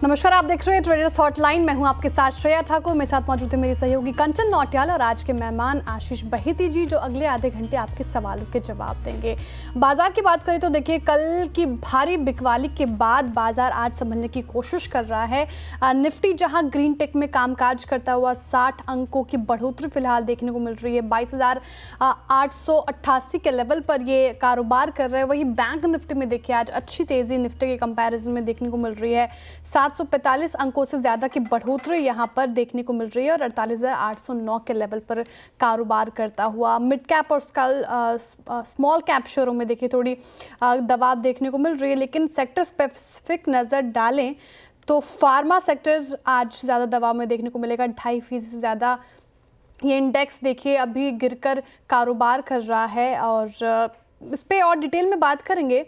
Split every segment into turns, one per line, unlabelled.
नमस्कार, आप देख रहे हैं ट्रेडर्स हॉटलाइन। मैं हूं आपके साथ श्रेया ठाकुर। मेरे साथ मौजूद है मेरी सहयोगी कंचन नौटियाल और आज के मेहमान आशीष बहिती जी, जो अगले आधे घंटे आपके सवालों के जवाब देंगे। बाजार की बात करें तो देखिए, कल की भारी बिकवाली के बाद बाजार आज संभलने की कोशिश कर रहा है। निफ्टी जहां ग्रीन टेक में कामकाज करता हुआ 60 अंकों की बढ़ोतरी फिलहाल देखने को मिल रही है। 22,888 के लेवल पर ये कारोबार कर रहे हैं। वहीं बैंक निफ्टी में देखिए आज अच्छी तेजी निफ्टी के कंपैरिजन में देखने को मिल रही है। 745 अंकों से ज़्यादा की बढ़ोतरी यहाँ पर देखने को मिल रही है और 48,809 के लेवल पर कारोबार करता हुआ। मिड कैप और स्मॉल कैप शेयरों में देखिए थोड़ी दबाव देखने को मिल रही है, लेकिन सेक्टर स्पेसिफिक नज़र डालें तो फार्मा सेक्टर्स आज ज़्यादा दबाव में देखने को मिलेगा। 2.5% से ज़्यादा ये इंडेक्स देखिए अभी गिरकर कारोबार कर रहा है और इस पे और डिटेल में बात करेंगे,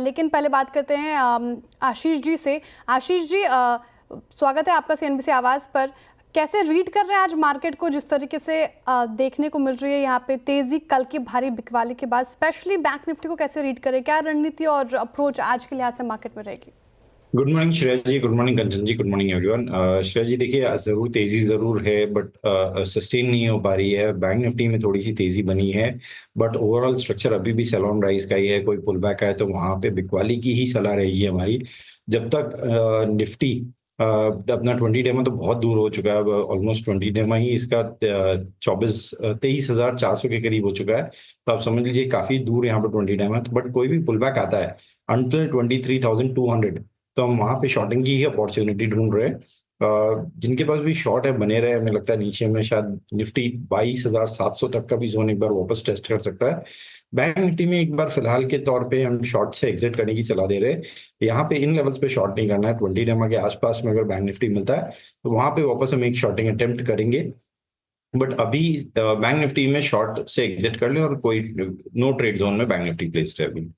लेकिन पहले बात करते हैं आशीष जी से। आशीष जी, स्वागत है आपका CNBC आवाज़ पर। कैसे रीड कर रहे हैं आज मार्केट को, जिस तरीके से देखने को मिल रही है यहाँ पे तेज़ी कल की भारी बिकवाली के बाद? स्पेशली बैंक निफ्टी को कैसे रीड करें, क्या रणनीति और अप्रोच आज के लिहाज से मार्केट में रहेगी?
गुड मॉर्निंग श्रेया जी, गुड मॉर्निंग कंचन जी, गुड मॉर्निंग एवरीवन। श्रेया जी देखिए, जरूर तेजी जरूर है बट सस्टेन नहीं हो पा रही है। बैंक निफ्टी में थोड़ी सी तेजी बनी है बट ओवरऑल स्ट्रक्चर अभी भी सेल ऑन राइज का ही है। कोई पुल बैक आए तो वहां पे बिकवाली की ही सलाह रहेगी हमारी। जब तक निफ्टी अपना 20 डेमा तो बहुत दूर हो चुका है, ऑलमोस्ट 20 डेमा ही इसका 23,400 के करीब हो चुका है, तो आप समझ लीजिए काफी दूर यहाँ पर 20 डेमा। बट कोई भी पुल बैक आता है अंटिल 23,200 तो हम वहां पे शॉर्टिंग की ही अपॉर्चुनिटी ढूंढ रहे हैं। जिनके पास भी शॉर्ट है बने रहे। हमें लगता है नीचे में शायद निफ्टी 22,700 तक का भी जोन एक बार वापस टेस्ट कर सकता है। बैंक निफ्टी में एक बार फिलहाल के तौर पे हम शॉर्ट से एग्जिट करने की सलाह दे रहे हैं। यहाँ पे इन लेवल्स पे शॉर्ट नहीं करना है। 20 डेमा के आसपास में अगर बैंक निफ्टी मिलता है तो वहां पे वापस हम एक शॉर्टिंग अटेम्प्ट करेंगे। बट अभी बैंक निफ्टी में शॉर्ट से एग्जिट कर लें और कोई नो ट्रेड जोन में बैंक निफ्टी प्लेस्ड है अभी।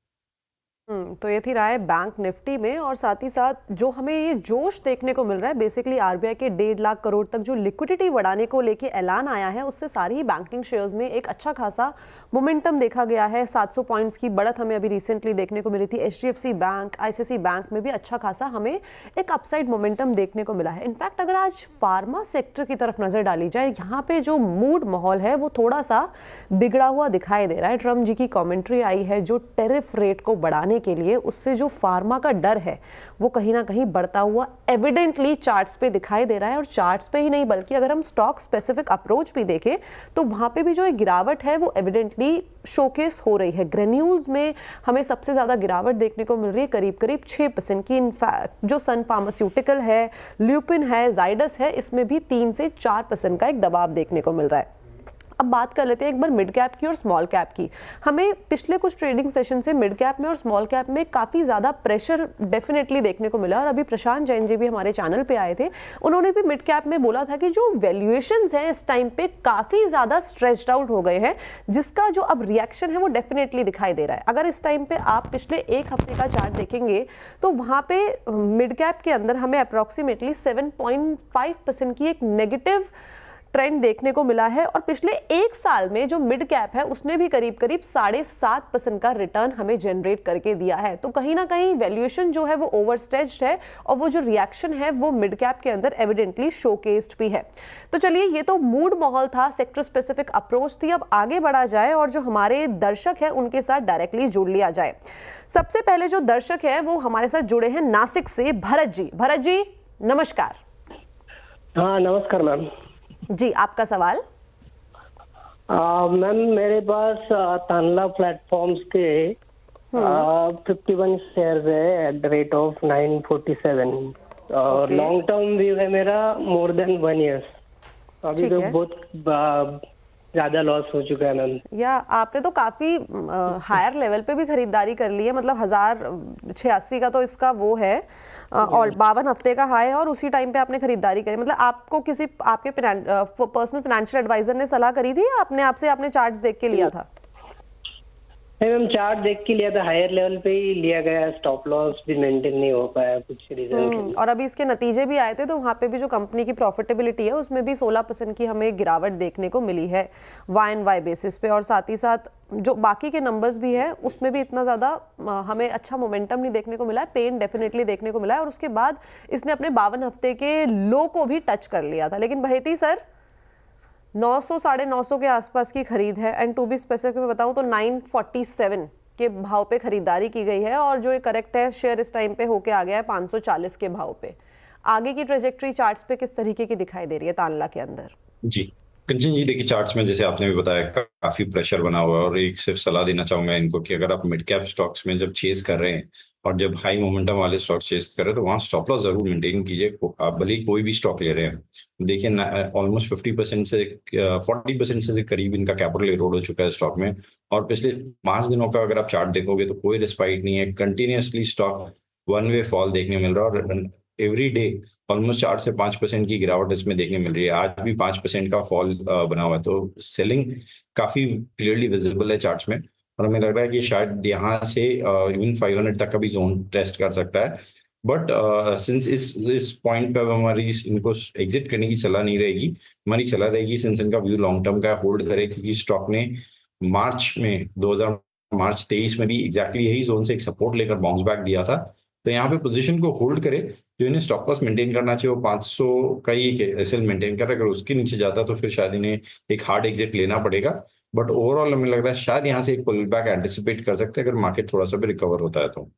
तो ये थी राय बैंक निफ्टी में। और साथ ही साथ जो हमें ये जोश देखने को मिल रहा है, बेसिकली आरबीआई के 1.5 लाख करोड़ तक जो लिक्विडिटी बढ़ाने को लेके ऐलान आया है, उससे सारी ही बैंकिंग शेयर्स में एक अच्छा खासा मोमेंटम देखा गया है। 700 पॉइंट्स की बढ़त हमें अभी रिसेंटली देखने को मिली थी। HDFC बैंक, ICICI बैंक में भी अच्छा खासा हमें एक अपसाइड मोमेंटम देखने को मिला है। इनफैक्ट अगर आज फार्मा सेक्टर की तरफ नजर डाली जाए, यहाँ पे जो मूड माहौल है वो थोड़ा सा बिगड़ा हुआ दिखाई दे रहा है। ट्रम्प जी की कॉमेंट्री आई है जो टेरिफ रेट को बढ़ाने के लिए, उससे जो फार्मा का डर है वो कहीं ना कहीं बढ़ता हुआ एविडेंटली चार्ट्स पे दिखाई दे रहा है। और चार्ट्स पे ही नहीं बल्कि अगर हम स्टॉक स्पेसिफिक अप्रोच भी देखें तो वहां पे भी जो एक गिरावट है वो एविडेंटली शोकेस हो रही है। ग्रेन्यूल्स में हमें सबसे ज्यादा गिरावट देखने को मिल रही है, करीब करीब 6% की। इनफैक्ट जो सन फार्मास्यूटिकल है, ल्यूपिन है, जाइडस है, इसमें भी 3 से 4% का एक दबाव देखने को मिल रहा है। अब बात कर लेते हैं एक बार मिड कैप की और स्मॉल कैप की। हमें पिछले कुछ ट्रेडिंग सेशन से मिड कैप में और स्मॉल कैप में काफ़ी ज़्यादा प्रेशर डेफिनेटली देखने को मिला। और अभी प्रशांत जैन जी भी हमारे चैनल पे आए थे, उन्होंने भी मिड कैप में बोला था कि जो वैल्यूएशंस हैं इस टाइम पे काफ़ी ज़्यादा स्ट्रेच्ड आउट हो गए हैं, जिसका जो अब रिएक्शन है वो डेफिनेटली दिखाई दे रहा है। अगर इस टाइम पे आप पिछले एक हफ्ते का चार्ट देखेंगे तो वहाँ पे मिड कैप के अंदर हमें अप्रॉक्सीमेटली 7.5% की एक नेगेटिव ट्रेंड देखने को मिला है। और पिछले एक साल में जो मिड कैप है उसने भी करीब करीब 7.5% का रिटर्न हमें जनरेट करके दिया है। तो कहीं ना कहीं वैल्यूएशन जो है वो ओवरस्टेज्ड है और वो जो रिएक्शन है वो मिड कैप के अंदर एविडेंटली शोकेस्ड भी है। तो चलिए, ये तो मूड माहौल था, सेक्टर स्पेसिफिक अप्रोच थी। अब आगे बढ़ा जाए और जो हमारे दर्शक है उनके साथ डायरेक्टली जुड़ लिया जाए। सबसे पहले जो दर्शक है वो हमारे साथ जुड़े हैं नासिक से भरत जी। भरत जी नमस्कार।
हाँ नमस्कार मैम
जी, आपका सवाल।
मैम मेरे पास तानला प्लेटफॉर्म्स के 51 शेयर्स है एट द रेट ऑफ 947 और लॉन्ग टर्म व्यू है मेरा मोर देन 1 ईयर्स। अभी तो बहुत ज्यादा लॉस हो चुका है मैम।
या आपने तो काफी हायर लेवल पे भी खरीदारी कर ली है, मतलब 1086 का तो इसका वो है और 52 हफ्ते का हाई है और उसी टाइम पे आपने खरीदारी करी। मतलब आपको किसी आपके पर्सनल फाइनेंशियल एडवाइजर ने सलाह करी थी या आपने चार्ट्स देख के लिया था?
नहीं मैम, चार्ट देख के लिया था, हायर लेवल पे ही लिया गया, स्टॉप लॉस भी मेंटेन नहीं हो पाया कुछ रीजन के लिए।
और अभी इसके नतीजे भी आए थे तो वहां पे भी जो कंपनी की प्रॉफिटेबिलिटी है उसमें भी 16% की हमें गिरावट देखने को मिली है YoY बेसिस पे, और साथ ही साथ जो बाकी के नंबर्स भी है उसमें भी इतना ज़्यादा हमें अच्छा मोमेंटम नहीं देखने को मिला है। पेन डेफिनेटली देखने को मिला है और उसके बाद इसने अपने 52 हफ्ते के लो को भी टच कर लिया था। लेकिन बहेती सर 900 950 के आसपास की खरीद है, एंड टू बी स्पेसिफिक मैं बताऊं तो 947 के भाव पे खरीदारी की गई है, और जो ये करेक्ट है शेयर इस टाइम पे होके आ गया है 540 के भाव पे। आगे की ट्रेजेक्टरी चार्ट्स पे किस तरीके की दिखाई दे रही है तानला के अंदर?
जी कंचन जी, देखिए चार्ट्स में जैसे आपने भी बताया काफी प्रेशर बना हुआ है, और एक सिर्फ सलाह देना चाहूंगा इनको कि अगर आप मिड कैप स्टॉक्स में जब चेस कर रहे हैं और जब हाई मोमेंटम वाले स्टॉक चेस कर रहे हैं तो वहां स्टॉप लॉस जरूर मेंटेन कीजिए। आप भले ही कोई भी स्टॉक ले रहे हैं, देखिए ऑलमोस्ट 50% से 40% से करीब इनका कैपिटल एरोड हो चुका है स्टॉक में, और पिछले 5 दिनों का अगर आप चार्ट देखोगे तो कोई रिस्पाइट नहीं है, continuously stock one way fall देखने मिल रहा है, और एवरी डे ऑलमोस्ट 4 से 5% की गिरावट इसमें देखने मिल रही है। आज भी 5% का फॉल बना हुआ है, तो सेलिंग काफी क्लियरली विजिबल है चार्ट्स में, और हमें लग रहा है कि शायद यहाँ से इवन 500 तक का भी जोन टेस्ट कर सकता है। बट सिंस इस पॉइंट पर हमारी इनको एग्जिट करने की सलाह नहीं रहेगी, हमारी सलाह रहेगी सिंस इनका व्यू लॉन्ग टर्म का होल्ड करे, क्योंकि स्टॉक ने मार्च 23 में भी एग्जैक्टली यही जोन से एक सपोर्ट लेकर बाउंस बैक दिया था। तो यहाँ पे पोजीशन को होल्ड करे, जो इन्हें स्टॉप लॉस मेंटेन करना चाहिए वो 500 का ही एसएल मेंटेन कर, अगर उसके नीचे जाता तो फिर शायद इन्हें एक हार्ड एग्जिट लेना पड़ेगा। बट ओवरऑल हमें लग रहा है शायद यहाँ से एक पुल बैक एंटिसिपेट कर सकते हैं अगर मार्केट थोड़ा सा भी रिकवर होता है तो।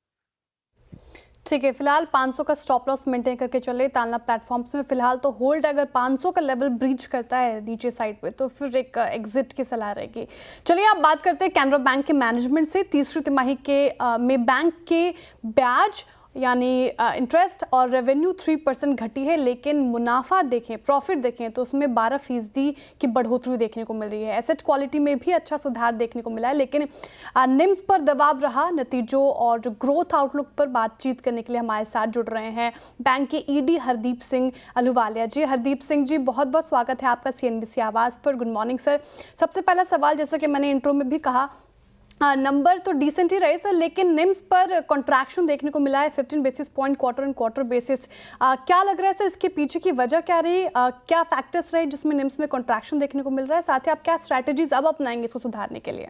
ठीक है, फिलहाल 500 का स्टॉप लॉस मेंटेन करके चले तानला प्लेटफॉर्म्स में, फिलहाल तो होल्ड। अगर 500 का लेवल ब्रीच करता है नीचे साइड पे तो फिर एक एग्जिट की सलाह रहेगी। चलिए आप बात करते हैं कैनरा बैंक के मैनेजमेंट से। तीसरी तिमाही के में बैंक के ब्याज यानी इंटरेस्ट और रेवेन्यू 3% घटी है, लेकिन मुनाफा देखें, प्रॉफिट देखें तो उसमें 12% की बढ़ोतरी देखने को मिल रही है। एसेट क्वालिटी में भी अच्छा सुधार देखने को मिला है, लेकिन निम्स पर दबाव रहा। नतीजों और ग्रोथ आउटलुक पर बातचीत करने के लिए हमारे साथ जुड़ रहे हैं बैंक के ईडी हरदीप सिंह अहलूवालिया जी। हरदीप सिंह जी, बहुत बहुत स्वागत है आपका CNBC आवाज़ पर। Good morning sir. सबसे पहला सवाल, जैसा कि मैंने इंट्रो में भी कहा, नंबर तो डिसेंट ही रहे सर, लेकिन निम्स पर कॉन्ट्रैक्शन देखने को मिला है 15 basis point quarter on quarter basis. क्या लग रहा है सर, इसके पीछे की वजह क्या रही? क्या फैक्टर्स रहे जिसमें निम्स में कॉन्ट्रैक्शन देखने को मिल रहा है? साथ ही आप क्या स्ट्रैटेजीज अब अपनाएंगे इसको सुधारने के लिए?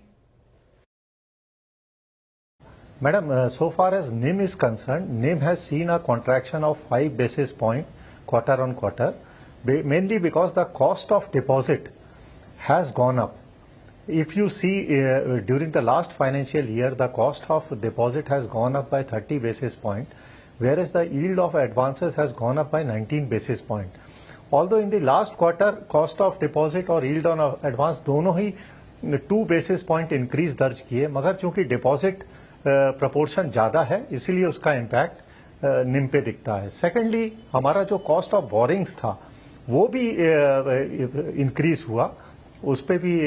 Madam, so far as NIM is concerned, NIM has seen a contraction of 5 basis point quarter on quarter, mainly because the cost of deposit has gone up. If you see during the last financial year, the cost of deposit has gone up by 30 basis point, whereas the yield of advances has gone up by 19 basis point. Although in the last quarter, cost of deposit और yield on advance दोनों ही 2 basis point increase दर्ज किए, मगर चूंकि deposit proportion ज़्यादा है इसीलिए उसका impact निम पे दिखता है। सेकेंडली, हमारा जो कॉस्ट ऑफ बोरिंग्स था वो भी इंक्रीज हुआ, उस पर भी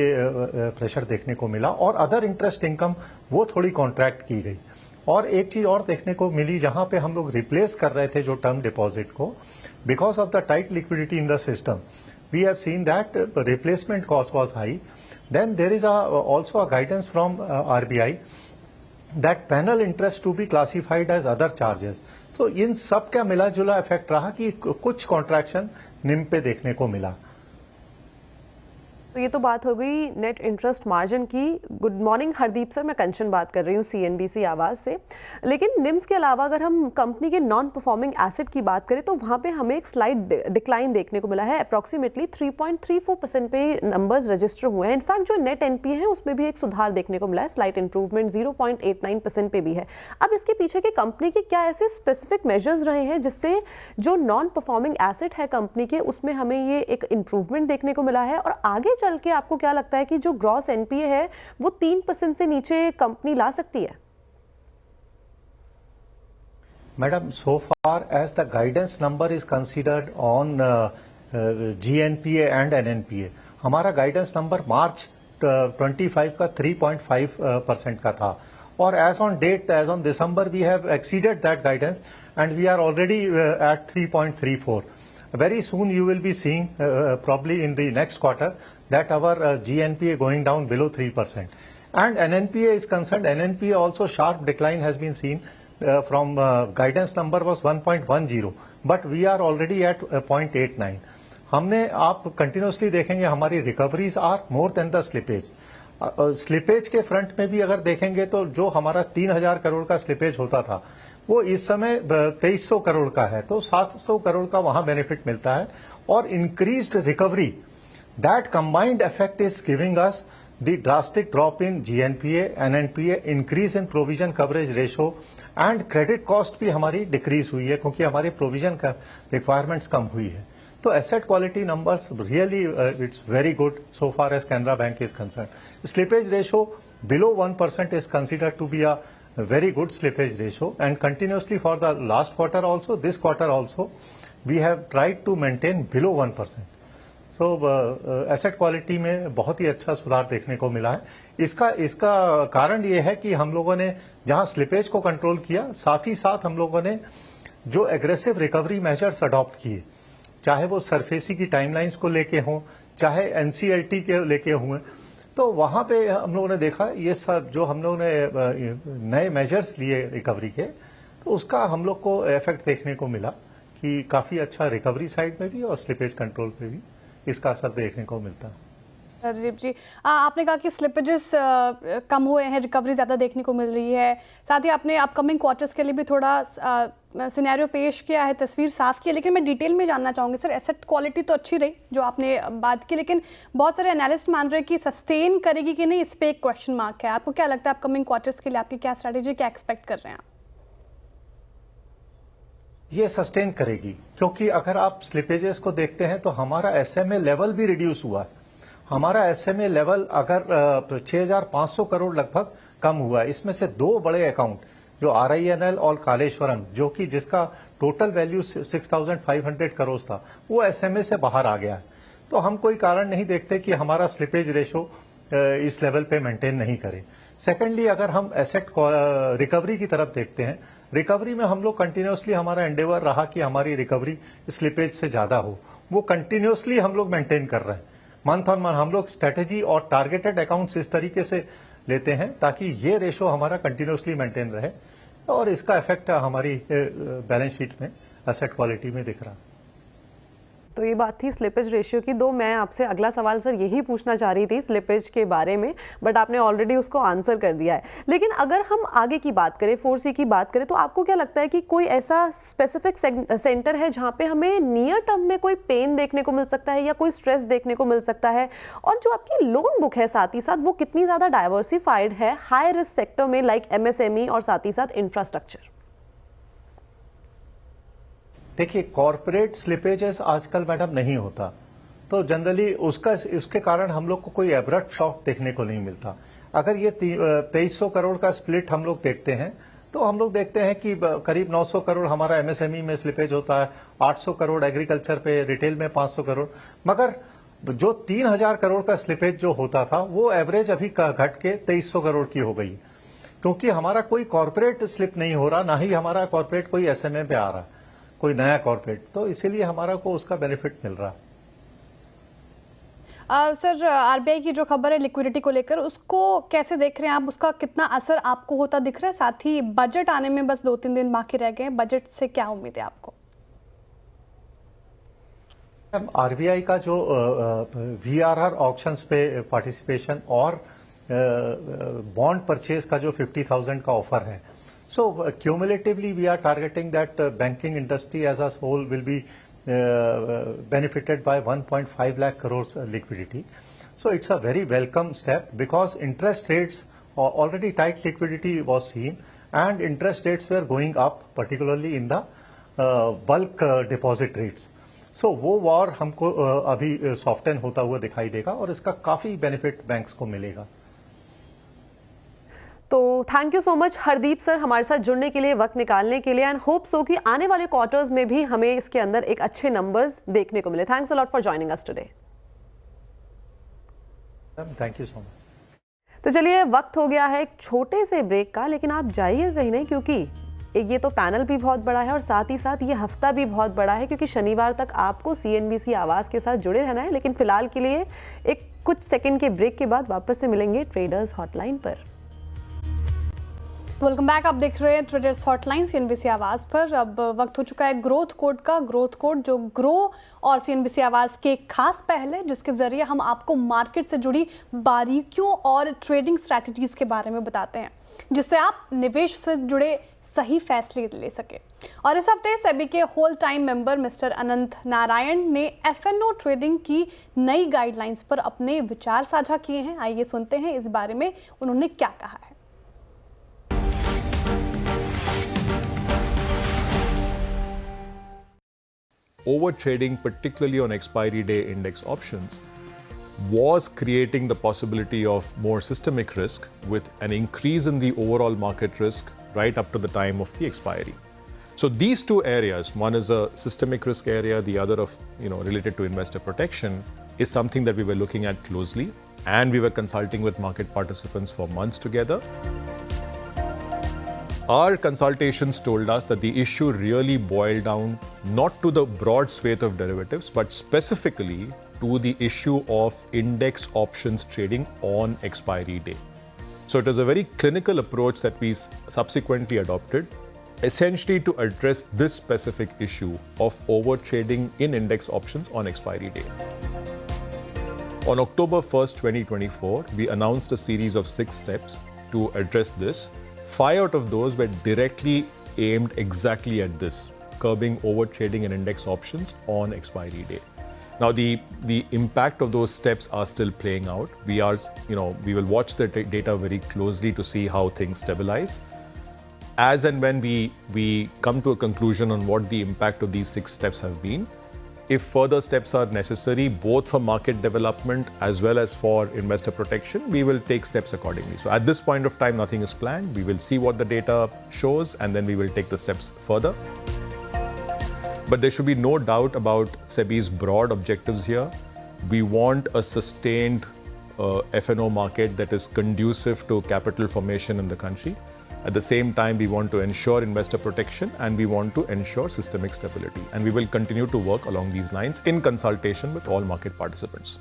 प्रेशर देखने को मिला, और अदर इंटरेस्ट इनकम वो थोड़ी कॉन्ट्रैक्ट की गई। और एक चीज और देखने को मिली, जहां पे हम लोग रिप्लेस कर रहे थे जो टर्म डिपॉजिट को, because of the tight liquidity in the system, we have seen that replacement cost was high. Then there is also a guidance from RBI that penal interest to be classified as other charges. तो इन सब का मिला जुला effect रहा कि कुछ contraction निम पे देखने को मिला।
तो ये तो बात हो गई नेट इंटरेस्ट मार्जिन की। गुड मॉर्निंग हरदीप सर, मैं कंचन बात कर रही हूँ CNBC आवाज़ से। लेकिन निम्स के अलावा अगर हम कंपनी के नॉन परफॉर्मिंग एसेट की बात करें तो वहाँ पे हमें एक स्लाइड डिक्लाइन देखने को मिला है। अप्रॉक्सीमेटली 3.34% पे नंबर्स रजिस्टर हुए हैं। इनफैक्ट जो नेट NPA है उसमें भी एक सुधार देखने को मिला है, स्लाइट इंप्रूवमेंट 0.89% पे भी है। अब इसके पीछे के कंपनी के क्या ऐसे स्पेसिफिक मेजर्स रहे हैं जिससे जो नॉन परफॉर्मिंग एसेट है कंपनी के उसमें हमें ये एक इंप्रूवमेंट देखने को मिला है? और आगे चल के आपको क्या लगता है कि जो ग्रॉस NPA है वो 3% से नीचे कंपनी ला सकती है?
Madam, so far as the guidance number is considered on GNPA and NNPA, हमारा गाइडेंस नंबर मार्च 25 का 3.5% का था, और as on date, as on December, we have exceeded that guidance and we are already at 3.34. Very soon you will be seeing probably in the next quarter that our GNPA going down below 3%. And NNPA is concerned, NNPA also sharp decline has been seen from guidance number was 1.10, but we are already at 0.89. हमने आप continuously देखेंगे हमारी recoveries are more than the slippage. Slippage के front में भी अगर देखेंगे तो जो हमारा 3000 करोड़ का स्लिपेज होता था वो इस समय 2300 करोड़ का है, तो 700 करोड़ का वहां बेनिफिट मिलता है. और increased recovery, that combined effect is giving us the drastic drop in GNPA, NNPA, increase in provision coverage ratio and credit cost भी हमारी डिक्रीज हुई है क्योंकि हमारी प्रोविजन का रिक्वायरमेंट्स कम हुई है. तो asset quality numbers really it's very good so far as Canara bank is concern. Slippage ratio below 1% is considered to be a very good slippage ratio, and continuously for the last quarter also, this quarter also, we have tried to maintain below 1%. So asset quality में बहुत ही अच्छा सुधार देखने को मिला है. इसका कारण ये है कि हम लोगों ने जहां स्लिपेज को कंट्रोल किया, साथ ही साथ हम लोगों ने जो एग्रेसिव रिकवरी मेजर्स अडॉप्ट किए, चाहे वो सरफेसी की टाइमलाइंस को लेके हों, चाहे NCLT के लेके हुए, तो वहां पे हम लोगों ने देखा ये सब जो हम लोगों ने नए मेजर्स लिए रिकवरी के, तो उसका हम लोग को इफेक्ट देखने को मिला कि काफी अच्छा रिकवरी साइड में भी और स्लिपेज कंट्रोल पे भी इसका असर देखने को मिलता है.
राजीव जी, आपने कहा कि स्लिपेजेस कम हुए हैं, रिकवरी ज़्यादा देखने को मिल रही है, साथ ही आपने अपकमिंग क्वार्टर्स के लिए भी थोड़ा सिनेरियो पेश किया है, तस्वीर साफ की है. लेकिन मैं डिटेल में जानना चाहूँगी सर, एसेट क्वालिटी तो अच्छी रही जो आपने बात की, लेकिन बहुत सारे एनालिस्ट मान रहे हैं कि सस्टेन करेगी कि नहीं, इस पर एक क्वेश्चन मार्क है. आपको क्या लगता है अपकमिंग क्वार्टर्स के लिए आपकी क्या स्ट्रैटेजी, क्या एक्सपेक्ट कर रहे हैं आप?
ये सस्टेन करेगी क्योंकि अगर आप स्लिपेजेस को देखते हैं तो हमारा SMA लेवल भी रिड्यूस हुआ है. हमारा SMA लेवल अगर 6500 करोड़ लगभग कम हुआ है. इसमें से दो बड़े अकाउंट जो RINL और कालेश्वरम, जो कि जिसका टोटल वैल्यू 6500 करोड़ था, वो SMA से बाहर आ गया है. तो हम कोई कारण नहीं देखते कि हमारा स्लिपेज रेशो इस लेवल पे मेंटेन नहीं करे. सेकेंडली, अगर हम एसेट रिकवरी की तरफ देखते हैं, रिकवरी में हम लोग कंटिन्यूसली हमारा एंडेवर रहा कि हमारी रिकवरी स्लिपेज से ज्यादा हो. वो कंटिन्यूसली हम लोग मेंटेन कर रहे हैं. मंथ ऑन मंथ हम लोग स्ट्रेटेजी और टारगेटेड अकाउंट्स इस तरीके से लेते हैं ताकि ये रेशो हमारा कंटिन्यूसली मेंटेन रहे, और इसका इफेक्ट हमारी बैलेंस शीट में एसेट क्वालिटी में दिख रहा है.
तो ये बात थी स्लिपेज रेशियो की. दो मैं आपसे अगला सवाल सर यही पूछना चाह रही थी स्लिपेज के बारे में, बट आपने ऑलरेडी उसको आंसर कर दिया है. लेकिन अगर हम आगे की बात करें, 4C की बात करें, तो आपको क्या लगता है कि कोई ऐसा स्पेसिफिक सेंटर है जहां पे हमें नियर टर्म में कोई पेन देखने को मिल सकता है या कोई स्ट्रेस देखने को मिल सकता है? और जो आपकी लोन बुक है साथ ही साथ वो कितनी ज़्यादा डाइवर्सिफाइड है हाई रिस्क सेक्टर में लाइक MSME और साथ ही साथ इंफ्रास्ट्रक्चर?
देखिए, कॉर्पोरेट स्लिपेजेस आजकल मैडम नहीं होता, तो जनरली उसके कारण हम लोग को कोई एब्रप्ट शॉक देखने को नहीं मिलता. अगर ये 2300 करोड़ का स्प्लिट हम लोग देखते हैं तो हम लोग देखते हैं कि करीब 900 करोड़ हमारा MSME में स्लिपेज होता है, 800 करोड़ एग्रीकल्चर पे, रिटेल में 500 करोड़. मगर जो 3000 करोड़ का स्लिपेज जो होता था वो एवरेज अभी घट के 2300 करोड़ की हो गई, क्योंकि हमारा कोई कॉर्पोरेट स्लिप नहीं हो रहा, ना ही हमारा कॉर्पोरेट कोई SMA पे आ रहा, कोई नया कॉर्पोरेट. तो इसीलिए हमारा को उसका बेनिफिट मिल रहा.
सर, RBI की जो खबर है लिक्विडिटी को लेकर, उसको कैसे देख रहे हैं आप? उसका कितना असर आपको होता दिख रहा है? साथ ही बजट आने में बस 2-3 दिन बाकी रह गए, बजट से क्या उम्मीद है आपको?
RBI का जो VRR ऑक्शंस पे पार्टिसिपेशन और बॉन्ड परचेज का जो 50,000 का ऑफर है, so cumulatively we are targeting that banking industry as a whole will be benefited by 1.5 lakh crores liquidity. So it's a very welcome step because interest rates, already tight liquidity was seen and interest rates were going up, particularly in the bulk deposit rates. So वो war हमको अभी soften होता हुआ दिखाई देगा और इसका काफी बेनिफिट बैंक्स को मिलेगा.
तो thank you so much Hardeep sir हमारे साथ जुड़ने के लिए, वक्त निकालने के लिए, एंड होप सो कि आने वाले क्वार्टर्स में भी हमें इसके अंदर एक अच्छे नंबर्स देखने को मिले. Thanks a lot for joining us today.
Thank you so much.
तो चलिए, वक्त हो गया है एक छोटे से ब्रेक का, लेकिन आप जाइए कहीं नहीं, क्योंकि ये तो पैनल भी बहुत बड़ा है और साथ ही साथ ये हफ्ता भी बहुत बड़ा है, क्योंकि शनिवार तक आपको CNBC आवाज़ के साथ जुड़े रहना है। लेकिन फिलहाल के लिए एक कुछ सेकंड के ब्रेक के बाद वापस से मिलेंगे ट्रेडर्स हॉटलाइन पर।
Welcome back. आप देख रहे हैं ट्रेडर्स हॉटलाइन CNBC आवाज़ पर। अब वक्त हो चुका है ग्रोथ कोड का। ग्रोथ कोड जो ग्रो और CNBC आवाज़ के एक खास पहल है, जिसके ज़रिए हम आपको मार्केट से जुड़ी बारीकियों और ट्रेडिंग स्ट्रैटेजीज़ के बारे में बताते हैं, जिससे आप निवेश से जुड़े सही फैसले ले सके। और इस हफ्ते सेबी के होल टाइम मेंबर मिस्टर अनंत नारायण ने FNO ट्रेडिंग की नई गाइडलाइंस पर अपने विचार साझा किए हैं। आइए सुनते हैं इस बारे में उन्होंने क्या कहा है।
Overtrading, particularly on expiry day index options, was creating the possibility of more systemic risk with an increase in the overall market risk right up to the time of the expiry. So these two areas, one is a systemic risk area, the other of related to investor protection, is something that we were looking at closely, and we were consulting with market participants for months together. Our consultations told us that the issue really boiled down not to the broad swathe of derivatives, but specifically to the issue of index options trading on expiry day. So it was a very clinical approach that we subsequently adopted, essentially to address this specific issue of overtrading in index options on expiry day. On October 1st, 2024, we announced a series of 6 steps to address this. 5 out of those were directly aimed exactly at this, curbing overtrading in index options on expiry day. Now, the impact of those steps are still playing out. We will watch the data very closely to see how things stabilize. As and when we come to a conclusion on what the impact of these 6 steps have been, if further steps are necessary, both for market development as well as for investor protection, we will take steps accordingly. So at this point of time, nothing is planned. We will see what the data shows, and then we will take the steps further. But there should be no doubt about SEBI's broad objectives here. We want a sustained FNO market that is conducive to capital formation in the country. At the same time, we want to ensure investor protection, and we want to ensure systemic stability. And we will continue to work along these lines in consultation with all market participants.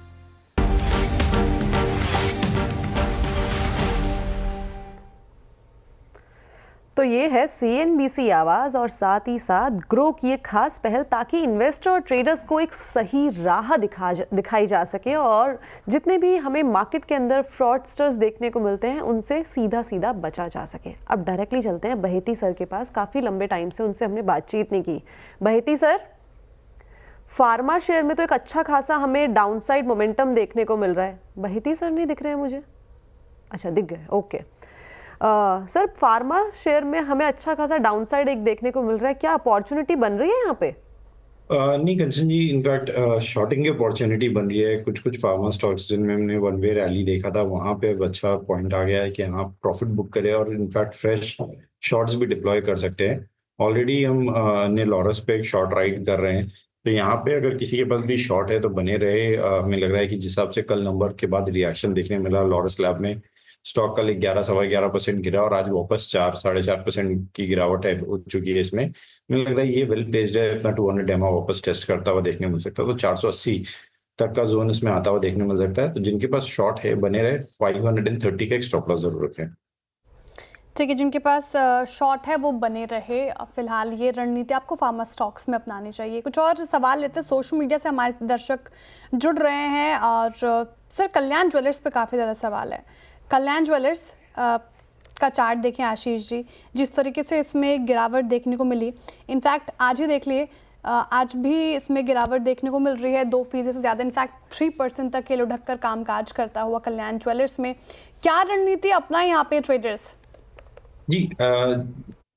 तो ये है CNBC आवाज़ और साथ ही साथ grow की एक खास पहल, ताकि इन्वेस्टर और ट्रेडर्स को एक सही राह दिखाई जा सके और जितने भी हमें मार्केट के अंदर फ्रॉडस्टर्स देखने को मिलते हैं उनसे सीधा सीधा बचा जा सके। अब डायरेक्टली चलते हैं बहेती सर के पास। काफ़ी लंबे टाइम से उनसे हमने बातचीत नहीं की। बहेती सर, फार्मा शेयर में तो एक अच्छा खासा हमें डाउनसाइड मोमेंटम देखने को मिल रहा है। बहेती सर नहीं दिख रहे हैं मुझे? अच्छा, दिख गए, ओके। सर, फार्मा शेयर में हमें अच्छा खासा डाउनसाइड एक देखने को मिल रहा है, क्या अपॉर्चुनिटी बन रही है यहाँ पे?
नहीं कंचन जी, इनफैक्ट शॉर्टिंग की अपॉर्चुनिटी बन रही है। कुछ फार्मा स्टॉक्स जिनमें हमने वन वे रैली देखा था, वहाँ पे अब अच्छा पॉइंट आ गया है कि हाँ प्रॉफिट बुक करें और इनफैक्ट फ्रेश शॉर्ट्स भी डिप्लॉय कर सकते हैं। ऑलरेडी हम ने लॉरस पे एक शॉर्ट राइड कर रहे हैं, तो यहाँ पे अगर किसी के पास भी शॉर्ट है तो बने रहे। हमें लग रहा है कि जिस हिसाब से कल नंबर के बाद रिएक्शन देखने मिला लॉरस लैब में, स्टॉक कल 11-11.25% गिरा और आज वापस 4-4.5% की गिरावट हो चुकी है। इसमें मुझे लग रहा है ये वेल प्लेस्ड है, अपना 200 EMA वापस टेस्ट करता हुआ देखने मिल सकता है। तो 480 तक का जोन इसमें आता हुआ देखने मिल सकता है। तो जिनके पास शॉर्ट है बने रहे, 530 का एक स्टॉप लॉस जरूर रखें।
ठीक है, जिनके पास शॉर्ट है वो बने रहे। फिलहाल ये रणनीति आपको फार्मा स्टॉक्स में अपनानी चाहिए। कुछ और सवाल लेते हैं, सोशल मीडिया से हमारे दर्शक जुड़ रहे हैं। और सर, कल्याण ज्वेलर्स पे काफ़ी ज़्यादा सवाल है। कल्याण ज्वेलर्स का चार्ट देखें आशीष जी, जिस तरीके से इसमें गिरावट देखने को मिली, इनफैक्ट आज ही देख लिए, आज भी इसमें गिरावट देखने को मिल रही है 2% से ज़्यादा, इनफैक्ट 3% तक ये लुढ़क कर कामकाज करता हुआ कल्याण ज्वेलर्स में। क्या रणनीति अपना यहाँ पे ट्रेडर्स?
जी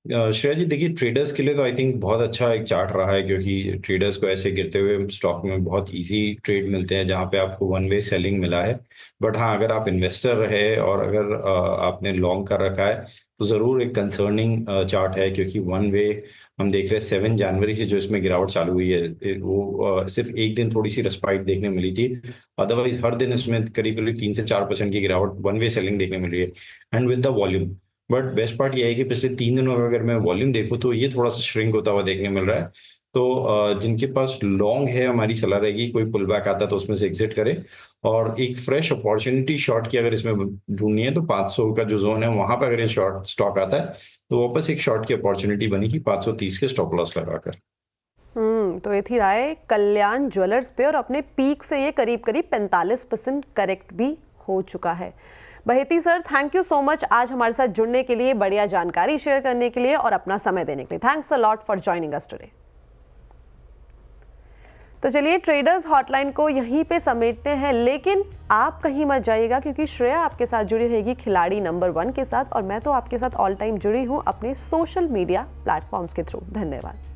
श्रेया जी, देखिए ट्रेडर्स के लिए तो आई थिंक बहुत अच्छा एक चार्ट रहा है, क्योंकि ट्रेडर्स को ऐसे गिरते हुए स्टॉक में बहुत इजी ट्रेड मिलते हैं जहां पे आपको वन वे सेलिंग मिला है। बट हाँ, अगर आप इन्वेस्टर रहे और अगर आपने लॉन्ग कर रखा है तो ज़रूर एक कंसर्निंग चार्ट है, क्योंकि वन वे हम देख रहे हैं 7 जनवरी से जो इसमें गिरावट चालू हुई है, वो सिर्फ एक दिन थोड़ी सी रेस्पाइट देखने मिली थी। अदरवाइज हर दिन इसमें करीब 3 से 4% की गिरावट वन वे सेलिंग देखने मिल रही है, and with the volume. But best part ये है कि पिछले 3 दिनों में अगर मैं वॉल्यूम देखूँ तो ये थोड़ा सा श्रिंक होता हुआ देखने मिल रहा है। तो जिनके पास लॉन्ग है, हमारी सलाह रहेगी कोई पुल बैक आता है तो उसमें से एग्जिट करे, और एक फ्रेश अपॉर्चुनिटी शॉर्ट की अगर इसमें ढूंढनी है तो 500 का जो जोन है वहां पर अगर ये शॉर्ट स्टॉक आता है तो वापस एक शॉर्ट की अपॉर्चुनिटी बनेगी 530 के स्टॉप लॉस लगाकर।
तो ये थी राय कल्याण ज्वेलर्स पे, और अपने पीक से ये करीब करीब 45% करेक्ट भी हो चुका है। Baheti sir, thank you so much आज हमारे साथ जुड़ने के लिए, बढ़िया जानकारी शेयर करने के लिए और अपना समय देने के लिए। Thanks a lot for joining us today. तो चलिए ट्रेडर्स हॉटलाइन को यहीं पे समेटते हैं, लेकिन आप कहीं मत जाइएगा क्योंकि श्रेया आपके साथ जुड़ी रहेगी खिलाड़ी नंबर 1 के साथ, और मैं तो आपके साथ ऑल टाइम जुड़ी हूं अपने सोशल मीडिया प्लेटफॉर्म्स के थ्रू। धन्यवाद।